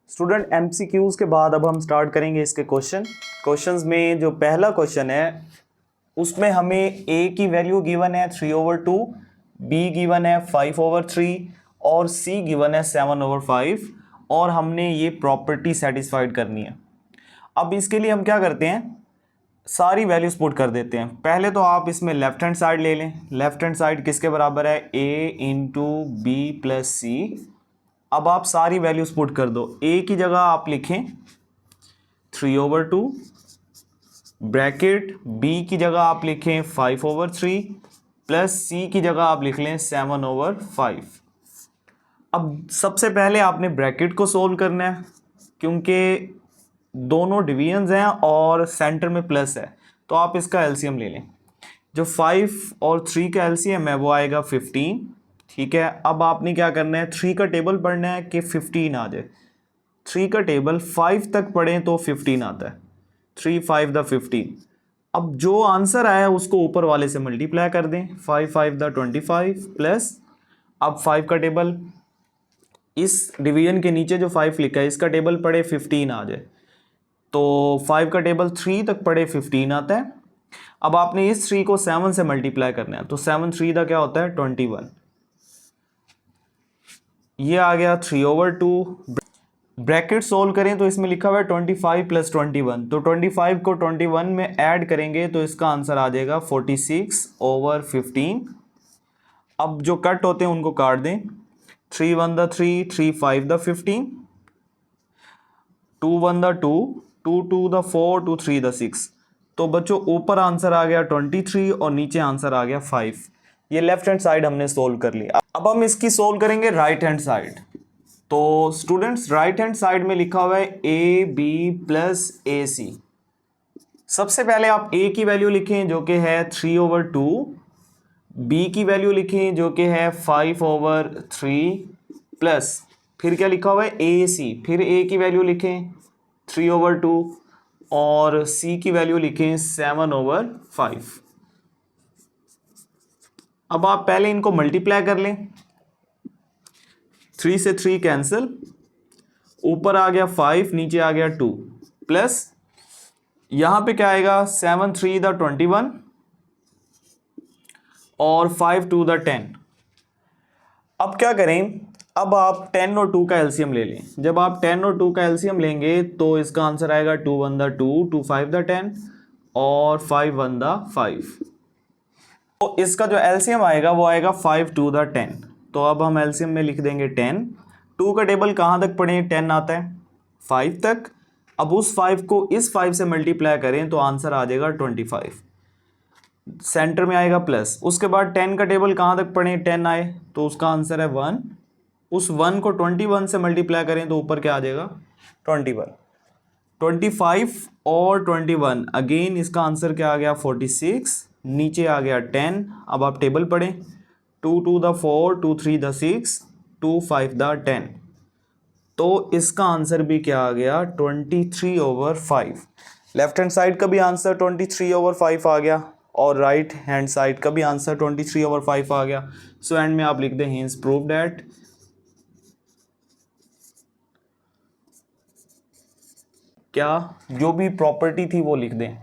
Student MCQs के बाद अब हम स्टार्ट करेंगे इसके क्वेश्चंस में जो पहला क्वेश्चन है उसमें हमें ए की वैल्यू गिवन है 3/2, बी गिवन है 5/3 और सी गिवन है 7/5 और हमने ये प्रॉपर्टी सेटिस्फाइड करनी है। अब इसके लिए हम क्या करते हैं, सारी वैल्यूज पुट कर देते हैं। पहले तो आप इसमें लेफ्ट हैंड साइड ले लें। लेफ्ट हैंड साइड किसके बराबर है, ए इंटू बी प्लस सी। अब आप सारी वैल्यूज पुट कर दो। ए की जगह आप लिखें 3/2 ब्रैकेट, बी की जगह आप लिखें 5/3 प्लस सी की जगह आप लिख लें 7/5। अब सबसे पहले आपने ब्रैकेट को सोल्व करना है क्योंकि दोनों डिवीजन्स हैं और सेंटर में प्लस है, तो आप इसका एलसीएम ले लें। जो 5 और 3 का एलसीएम है वो आएगा 15। ठीक है, अब आपने क्या करना है, 3 का टेबल पढ़ना है कि 15 आ जाए। 3 का टेबल 5 तक पढ़ें तो 15 आता है, 3 5 द 15। अब जो आंसर आया उसको ऊपर वाले से मल्टीप्लाई कर दें, 5 5 द 25 प्लस, अब 5 का टेबल इस डिवीजन के नीचे जो 5 लिखा है इसका टेबल पढ़े 15 आ जाए, तो 5 का टेबल 3 तक पढ़े 15 आता है। अब आपने इस 3 को 7 से मल्टीप्लाई करना है, तो 7 3 का क्या होता है 21। ये आ गया 3/2। ब्रैकेट सोल्व करें तो इसमें लिखा हुआ है 25 प्लस 21, तो 25 को 21 में ऐड करेंगे तो इसका आंसर आ जाएगा 46/15। अब जो कट होते हैं उनको काट दें, 3 1 the 3, 3 5 the 15, 2 1 the 2, 2 2 the 4, 2 3 the 6। तो बच्चों ऊपर आंसर आ गया 23 और नीचे आंसर आ गया 5। ये लेफ्ट हैंड साइड हमने सोल्व कर ली। अब हम इसकी सोल्व करेंगे राइट हैंड साइड। तो स्टूडेंट्स राइट हैंड साइड में लिखा हुआ है ए बी प्लस ए सी। सबसे पहले आप ए की वैल्यू लिखें जो कि है 3/2, बी की वैल्यू लिखें जो कि है 5/3 प्लस, फिर क्या लिखा हुआ है ए सी, फिर ए की वैल्यू लिखें 3/2 और सी की वैल्यू लिखें 7/5। अब आप पहले इनको मल्टीप्लाई कर लें, 3 से 3 कैंसिल, ऊपर आ गया 5, नीचे आ गया 2 प्लस यहां पे क्या आएगा 7 3 द 21 और 5 2 द 10। अब क्या करें, अब आप 10 और 2 का एलसीएम ले लें। जब आप 10 और 2 का एलसीएम लेंगे तो इसका आंसर आएगा 2 1 द 2, 2 5 द 10 और 5 1 द 5। तो इसका जो एलसीएम आएगा वो आएगा 5 2 द 10। तो अब हम एलसीएम में लिख देंगे 10। 2 का टेबल कहाँ तक पढ़ें, 10 आता है 5 तक। अब उस 5 को इस 5 से मल्टीप्लाई करें तो आंसर आ जाएगा 25। सेंटर में आएगा प्लस। उसके बाद 10 का टेबल कहाँ तक पढ़ें, 10 आए तो उसका आंसर है 1। उस 1 को 21 से मल्टीप्लाई करें तो ऊपर क्या आ जाएगा 21। 25 और 21 अगेन इसका आंसर क्या आ गया 46, नीचे आ गया 10। अब आप टेबल पढ़ें, 2 2 द 4, 2 3 द 6, 2 5 द 10। तो इसका आंसर भी क्या आ गया 23/5। लेफ्ट हैंड साइड का भी आंसर 23/5 आ गया और राइट हैंड साइड का भी आंसर 23/5 आ गया। सो एंड में आप लिख दें हिंस प्रूव दैट क्या जो भी प्रॉपर्टी थी वो लिख दें,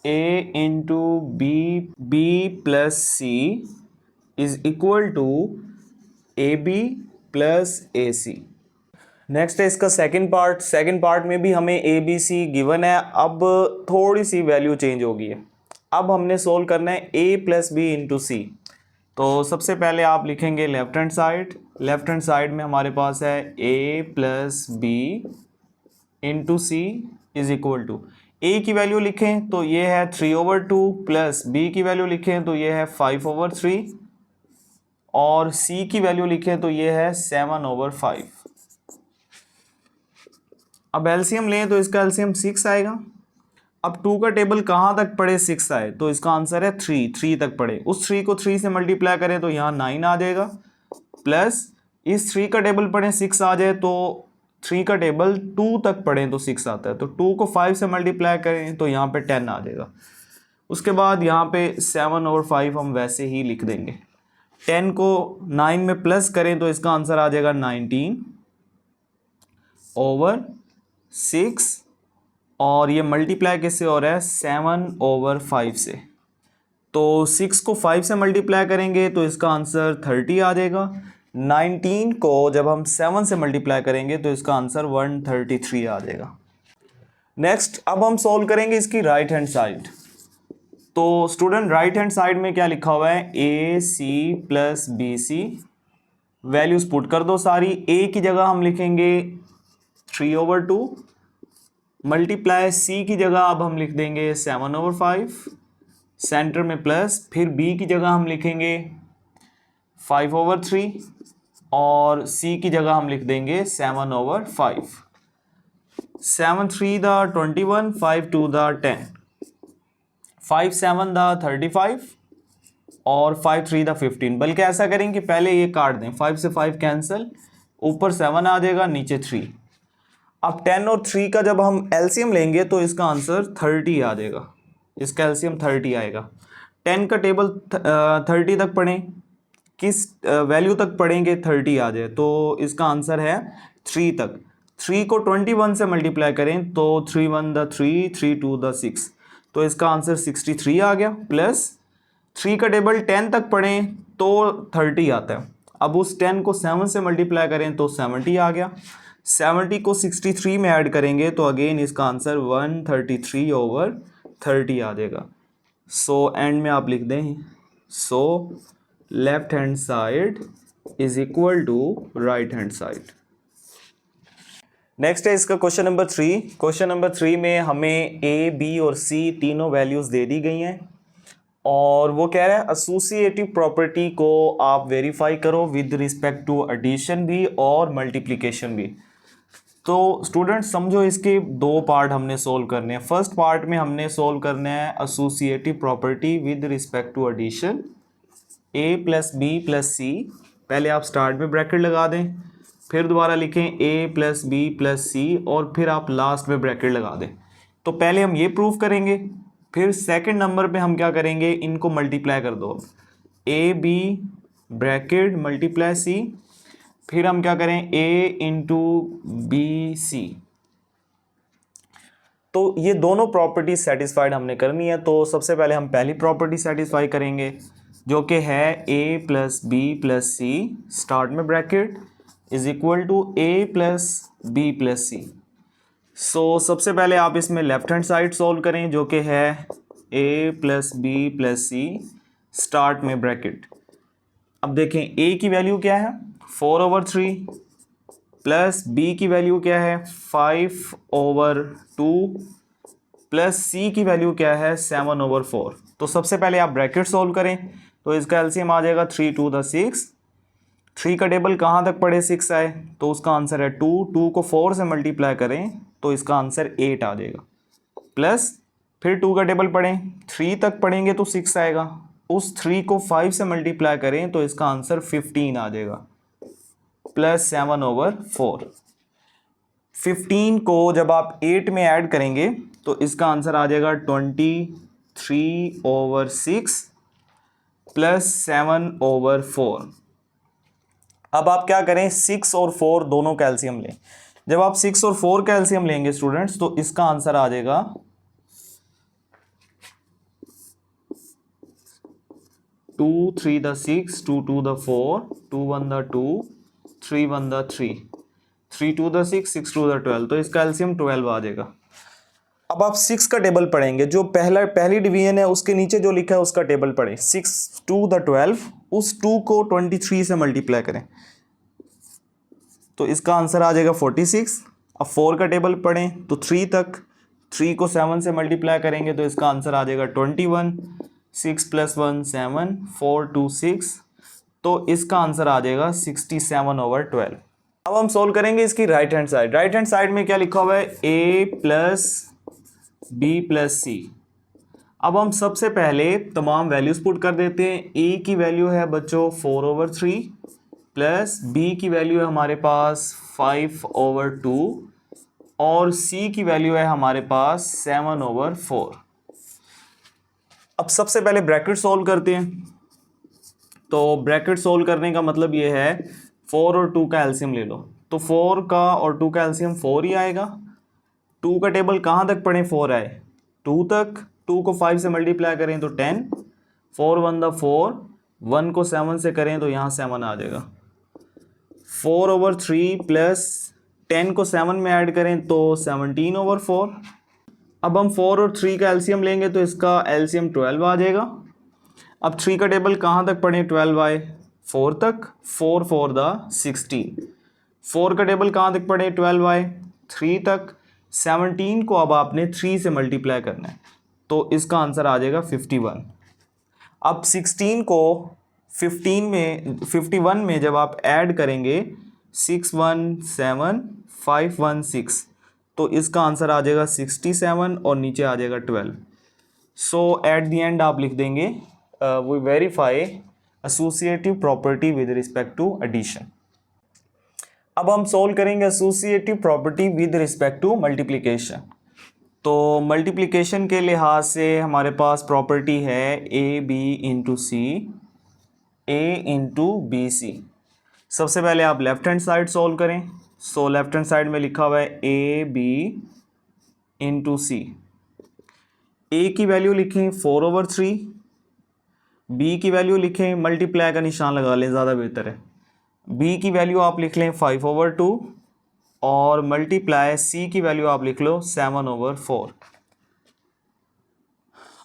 A into B plus C is equal to A B plus A C. Next है इसका सेकंड पार्ट। सेकंड पार्ट में भी हमें ए बी सी गिवन है, अब थोड़ी सी वैल्यू चेंज होगी है। अब हमने सोल्व करना है A plus B into C. तो सबसे पहले आप लिखेंगे left hand side. Left hand side में हमारे पास है A plus B into C is equal to, A की वैल्यू लिखें तो ये है 3/2 प्लस बी की वैल्यू लिखें तो ये है 5/3 और सी की वैल्यू लिखें तो ये है 7/5। अब एलसीएम लें तो इसका एलसीएम 6 आएगा। अब 2 का टेबल कहाँ तक पढ़े 6 आए, तो इसका आंसर है 3 तक पढ़े। उस 3 को 3 से मल्टीप्लाई करें तो यहाँ 9 आ जाएगा, प्लस इस 3 का टेबल पढ़ें 6 आ जाए तो 3 का टेबल 2 तक पढ़ें तो 6 आता है, तो 2 को 5 से मल्टीप्लाई करें तो यहाँ पे 10 आ जाएगा। उसके बाद यहाँ पे 7/5 हम वैसे ही लिख देंगे। 10 को 9 में प्लस करें तो इसका आंसर आ जाएगा 19 ओवर 6 और ये मल्टीप्लाई किससे हो रहा है 7/5 से। तो 6 को 5 से मल्टीप्लाई करेंगे तो इसका आंसर 30 आ जाएगा। 19 को जब हम 7 से मल्टीप्लाई करेंगे तो इसका आंसर 133 आ जाएगा। नेक्स्ट अब हम सॉल्व करेंगे इसकी राइट हैंड साइड। तो स्टूडेंट राइट हैंड साइड में क्या लिखा हुआ है A C plus B C, values put कर दो सारी। ए की जगह हम लिखेंगे 3/2 मल्टीप्लाई सी की जगह अब हम लिख देंगे 7/5 सेंटर में प्लस, फिर बी की जगह हम लिखेंगे 5/3 और सी की जगह हम लिख देंगे 7/5। 7 3 द 21, 5 2 द 10, 5 7 द 35 और 5 3 द 15। बल्कि ऐसा करेंगे कि पहले ये काट दें, 5 से 5 कैंसिल, ऊपर 7 आ जाएगा, नीचे 3। अब 10 और 3 का जब हम एलसीएम लेंगे तो इसका आंसर 30 आ जाएगा। इसका एलसीएम 30 आएगा। 10 का टेबल 30 तक पढ़ें, किस वैल्यू तक पढ़ेंगे 30 आ जाए, तो इसका आंसर है 3 तक। 3 को 21 से मल्टीप्लाई करें तो 3 1 द 3, 3 2 द 6, तो इसका आंसर 63 आ गया। प्लस 3 का टेबल 10 तक पढ़ें तो 30 आता है। अब उस 10 को 7 से मल्टीप्लाई करें तो 70 आ गया। 70 को 63 में ऐड करेंगे तो अगेन इसका आंसर 133/30 आ जाएगा। सो एंड में आप लिख दें, so left hand side is equal to right hand side. Next है इसका क्वेश्चन नंबर 3। क्वेश्चन नंबर 3 में हमें ए बी और सी तीनों वैल्यूज दे दी गई हैं और वो कह रहा है एसोसिएटिव प्रॉपर्टी को आप वेरीफाई करो विद रिस्पेक्ट टू एडिशन भी और मल्टीप्लिकेशन भी। तो स्टूडेंट्स समझो, इसके दो पार्ट हमने सोल्व करने हैं। फर्स्ट पार्ट में हमने सोल्व करना है associative property with respect to addition, A plus B plus C. पहले आप स्टार्ट में ब्रैकेट लगा दें, फिर दोबारा लिखें ए प्लस बी प्लस सी और फिर आप लास्ट में ब्रैकेट लगा दें। तो पहले हम ये प्रूफ करेंगे, फिर सेकंड नंबर पे हम क्या करेंगे, इनको मल्टीप्लाई कर दो। A B bracket multiply C, फिर हम क्या करें ए इंटू बी सी। तो ये दोनों प्रॉपर्टी सेटिस्फाइड हमने करनी है। तो सबसे पहले हम पहली प्रॉपर्टी सेटिस्फाई करेंगे जो कि है A plus B plus C, start में bracket, is equal to A plus B plus C. So सबसे पहले आप इसमें लेफ्ट हैंड साइड सोल्व करें जो कि है A plus B plus C, start में ब्रैकेट। अब देखें ए की वैल्यू क्या है 4/3 प्लस बी की वैल्यू क्या है 5/2 प्लस सी की वैल्यू क्या है 7/4। तो सबसे पहले आप ब्रैकेट सोल्व करें तो इसका एलसीएम आ जाएगा 3 2 द 6। 3 का टेबल कहाँ तक पढ़े 6 आए, तो उसका आंसर है 2। 2 को 4 से मल्टीप्लाई करें तो इसका आंसर 8 आ जाएगा। प्लस फिर 2 का टेबल पढ़ें, 3 तक पढ़ेंगे तो 6 आएगा। उस 3 को 5 से मल्टीप्लाई करें तो इसका आंसर 15 आ जाएगा, प्लस 7/4। 15 को जब आप 8 में ऐड करेंगे तो इसका आंसर आ जाएगा 23/6 प्लस 7/4। अब आप क्या करें 6 और 4 दोनों का एलसीएम लें। जब आप 6 और 4 का एलसीएम लेंगे स्टूडेंट्स तो इसका आंसर आ जाएगा 2 3 the 6, 2 2 the 4, 2 1 the 2, 3 1 the 3, 3 2 the 6, 6 2 the 12। तो इसका एलसीएम 12 आ जाएगा। अब आप 6 का टेबल पढ़ेंगे, जो पहली डिवीजन है उसके नीचे जो लिखा है उसका टेबल पढ़ें। 6 2 द 12, उस 2 को 23 से मल्टीप्लाई करें तो इसका आंसर आ जाएगा 46। अब 4 का टेबल पढ़ें तो 3 तक, 3 को 7 से मल्टीप्लाई करेंगे तो इसका आंसर आ जाएगा 21। 6 + 1 7, 4 2 6, तो इसका आंसर आ जाएगा 67/12। अब हम सोल्व करेंगे इसकी right hand side. Right hand side में क्या लिखा हुआ है a प्लस बी प्लस सी। अब हम सबसे पहले तमाम वैल्यूज पुट कर देते हैं। a की वैल्यू है बच्चों 4/3 प्लस b की वैल्यू है हमारे पास 5/2 और c की वैल्यू है हमारे पास 7/4। अब सबसे पहले ब्रैकेट सोल्व करते हैं। तो ब्रैकेट सोल्व करने का मतलब ये है 4 और 2 का एलसीएम ले लो। तो तो 4 का और 2 का एलसीएम 4 ही आएगा। 2 का टेबल कहाँ तक पढ़ें, 4 आए 2 तक, 2 को 5 से मल्टीप्लाई करें तो 10, 4 1 द 4, 1 को 7 से करें तो यहाँ 7 आ जाएगा। 4/3 प्लस 10 को 7 में ऐड करें तो 17/4। अब हम 4 और 3 का एलसीएम लेंगे तो इसका एलसीएम 12 आ जाएगा। अब 3 का टेबल कहाँ तक पढ़ें, 12 आए 4 तक, 4 4 द 16। 4 का टेबल कहाँ तक पढ़ें, 12 आए 3 तक। 17 को अब आपने 3 से मल्टीप्लाई करना है तो इसका आंसर आ जाएगा 51। अब 16 को 51 में जब आप ऐड करेंगे 6 1 7 5 1 6 तो इसका आंसर आ जाएगा 67 और नीचे आ जाएगा 12। सो एट द एंड आप लिख देंगे we verify associative property with respect to addition. अब हम सोल्व करेंगे associative property with respect to multiplication. तो मल्टीप्लिकेशन के लिहाज से हमारे पास प्रॉपर्टी है A B into C, A into B C. सबसे पहले आप लेफ्ट हैंड साइड सोल्व करें। सो लेफ्ट हैंड साइड में लिखा हुआ है ए बी इंटू सी। ए की वैल्यू लिखें 4/3, बी की वैल्यू लिखें, मल्टीप्लाई का निशान लगा लें ज़्यादा बेहतर है। बी की वैल्यू आप लिख लें 5/2 और मल्टीप्लाई सी की वैल्यू आप लिख लो 7/4।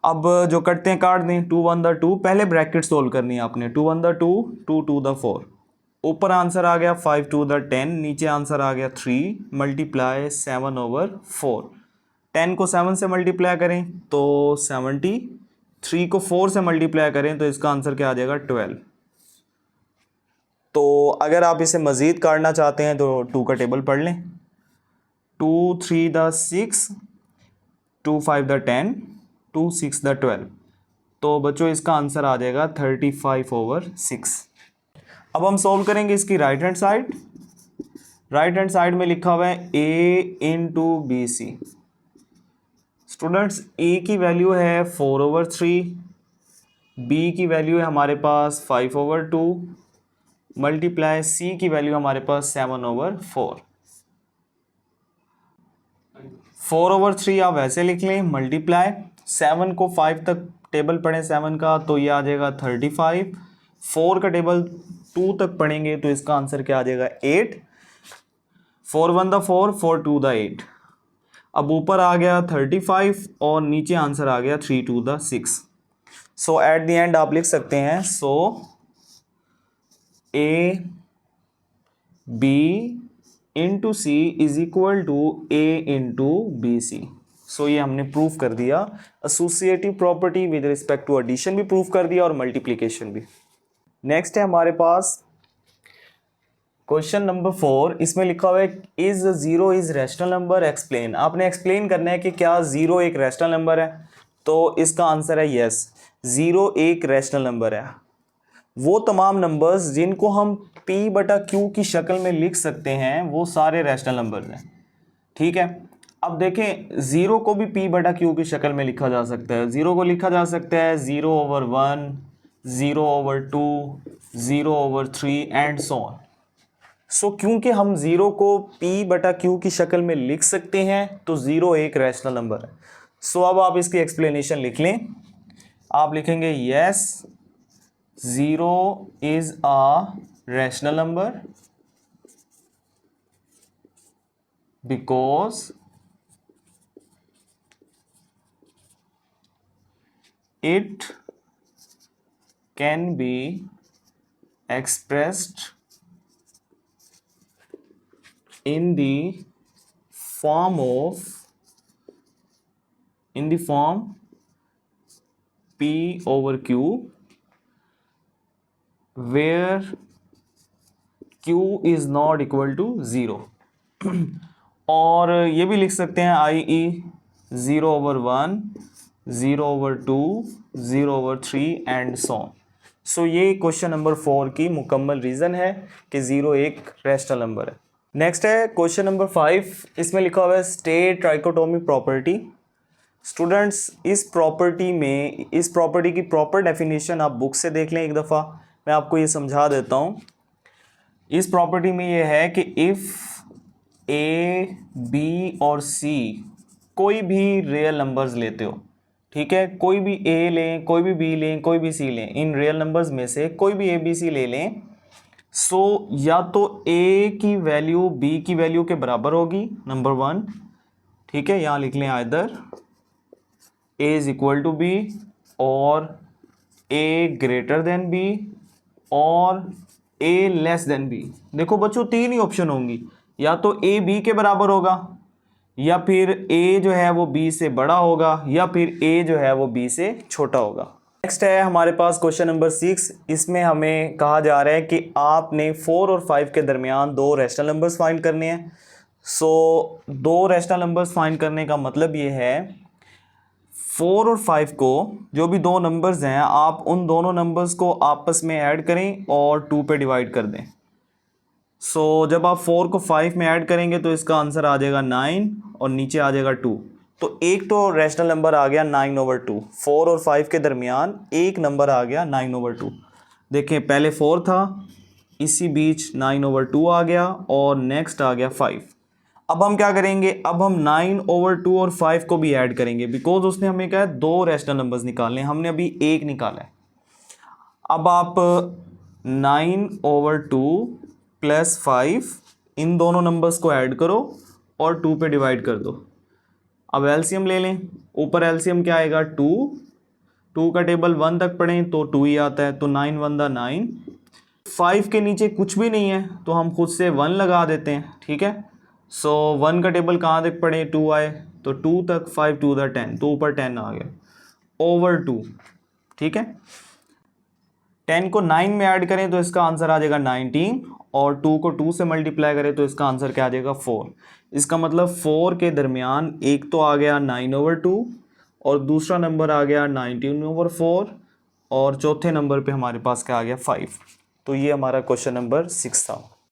अब जो करते हैं काट दें, 2 1 द 2, पहले ब्रैकेट सोल्व करनी है आपने। 2 1 द 2, 2 2 द 4। ऊपर आंसर आ गया 5 2 द 10, नीचे आंसर आ गया 3 मल्टीप्लाई 7/4। 10 को 7 से मल्टीप्लाई करें तो 70, 3 को 4 से मल्टीप्लाई करें तो इसका आंसर क्या आ जाएगा 12। तो अगर आप इसे मज़ीद काटना चाहते हैं तो 2 का टेबल पढ़ लें। 2 3 द 6, 2 5 द 10, 2 6 द 12। तो बच्चों इसका आंसर आ जाएगा 35/6। अब हम सोल्व करेंगे इसकी right hand side. Right hand side में लिखा हुआ है ए इंटू बी सी। स्टूडेंट्स ए की वैल्यू है 4/3, बी की वैल्यू है हमारे पास 5/2, मल्टीप्लाई सी की वैल्यू हमारे पास 7/4। 4/3 आप वैसे लिख लें, मल्टीप्लाई 7 को 5 तक टेबल पढ़ें 7 का तो ये आ जाएगा 35। 4 का टेबल 2 तक पढ़ेंगे तो इसका आंसर क्या आ जाएगा 8। 4 1 द 4, 4 2 द 8। अब ऊपर आ गया 35 और नीचे आंसर आ गया 3 2 the 6। So at the end आप लिख सकते हैं so A B into C is equal to A into B C. So ये हमने प्रूफ कर दिया। Associative property with respect to addition भी प्रूफ कर दिया और मल्टीप्लिकेशन भी। नेक्स्ट है हमारे पास क्वेश्चन नंबर 4। इसमें लिखा हुआ है is 0 is rational number, explain. आपने एक्सप्लेन करना है कि क्या 0 एक रैशनल नंबर है। तो इसका आंसर है यस, 0 एक रैशनल नंबर है। वो तमाम नंबर्स जिनको हम p/q की शक्ल में लिख सकते हैं वो सारे रैशनल नंबर्स हैं। ठीक है, अब देखें 0 को भी p/q की शक्ल में लिखा जा सकता है। 0 को लिखा जा सकता है 0/1, 0/2, 0/3 एंड सो ऑन। सो क्योंकि हम 0 को p/q की शक्ल में लिख सकते हैं तो 0 एक रैशनल नंबर है। सो अब आप इसकी एक्सप्लेनेशन लिख लें। आप लिखेंगे yes 0 is a rational number because it can be expressed in the form p/q where q is not equal to 0। और ये भी लिख सकते हैं i.e. 0/1, 0/2, 0/3 and so. सो ये क्वेश्चन नंबर 4 की मुकम्मल रीज़न है कि 0 एक रैशनल नंबर है। नेक्स्ट है क्वेश्चन नंबर 5। इसमें लिखा हुआ है स्टेट ट्राइकोटोमी प्रॉपर्टी। स्टूडेंट्स इस प्रॉपर्टी की प्रॉपर डेफिनेशन आप बुक से देख लें एक दफ़ा। मैं आपको ये समझा देता हूँ। इस प्रॉपर्टी में ये है कि इफ़ ए बी और सी कोई भी रियल नंबर्स लेते हो, ठीक है, कोई भी ए लें, कोई भी बी लें, कोई भी सी लें, इन रियल नंबर्स में से कोई भी ए बी सी ले लें, सो या तो ए की वैल्यू बी की वैल्यू के बराबर होगी, नंबर 1, ठीक है, यहां लिख लें either A is equal to B और ए ग्रेटर देन बी और ए लेस देन बी। देखो बच्चों 3 ही ऑप्शन होंगी, या तो ए बी के बराबर होगा, या फिर ए जो है वो बी से बड़ा होगा, या फिर ए जो है वो बी से छोटा होगा। नेक्स्ट है हमारे पास क्वेश्चन नंबर 6। इसमें हमें कहा जा रहा है कि आपने 4 और 5 के दरमियान 2 रैशनल नंबर्स फाइंड करने हैं। सो 2 रैशनल नंबर्स फाइंड करने का मतलब ये है 4 और 5 को, जो भी 2 नंबर्स हैं, आप उन दोनों नंबर्स को आपस में ऐड करें और 2 पे डिवाइड कर दें। सो जब आप 4 को 5 में ऐड करेंगे तो इसका आंसर आ जाएगा 9 और नीचे आ जाएगा 2। तो एक तो रैशनल नंबर आ गया 9/2। 4 और 5 के दरमियान एक नंबर आ गया 9/2। देखें पहले 4 था, इसी बीच 9/2 आ गया और नेक्स्ट आ गया 5। अब हम क्या करेंगे, अब हम 9/2 और 5 को भी ऐड करेंगे, बिकॉज उसने हमें कहा है 2 रैशनल नंबर्स निकालने, हमने अभी एक निकाला है। अब आप 9/2 प्लस 5 इन दोनों नंबर्स को ऐड करो और 2 पे डिवाइड कर दो। अब एलसीएम ले लें, ऊपर एलसीएम क्या आएगा 2 का टेबल 1 तक पढ़ें तो 2 ही आता है, तो 9 1 9। 5 के नीचे कुछ भी नहीं है तो हम खुद से 1 लगा देते हैं, ठीक है। सो 1 का टेबल कहाँ तक पढ़ें, 2 आए तो 2 तक, 5 2 10, तो ऊपर 10 आ गया ओवर 2, ठीक है। 10 को 9 में ऐड करें तो इसका आंसर आ जाएगा 19 और 2 को 2 से मल्टीप्लाई करें तो इसका आंसर क्या आ जाएगा 4। इसका मतलब 4 के दरमियान एक तो आ गया 9/2 और दूसरा नंबर आ गया 19/4 और चौथे नंबर पे हमारे पास क्या आ गया 5। तो ये हमारा क्वेश्चन नंबर 6 था।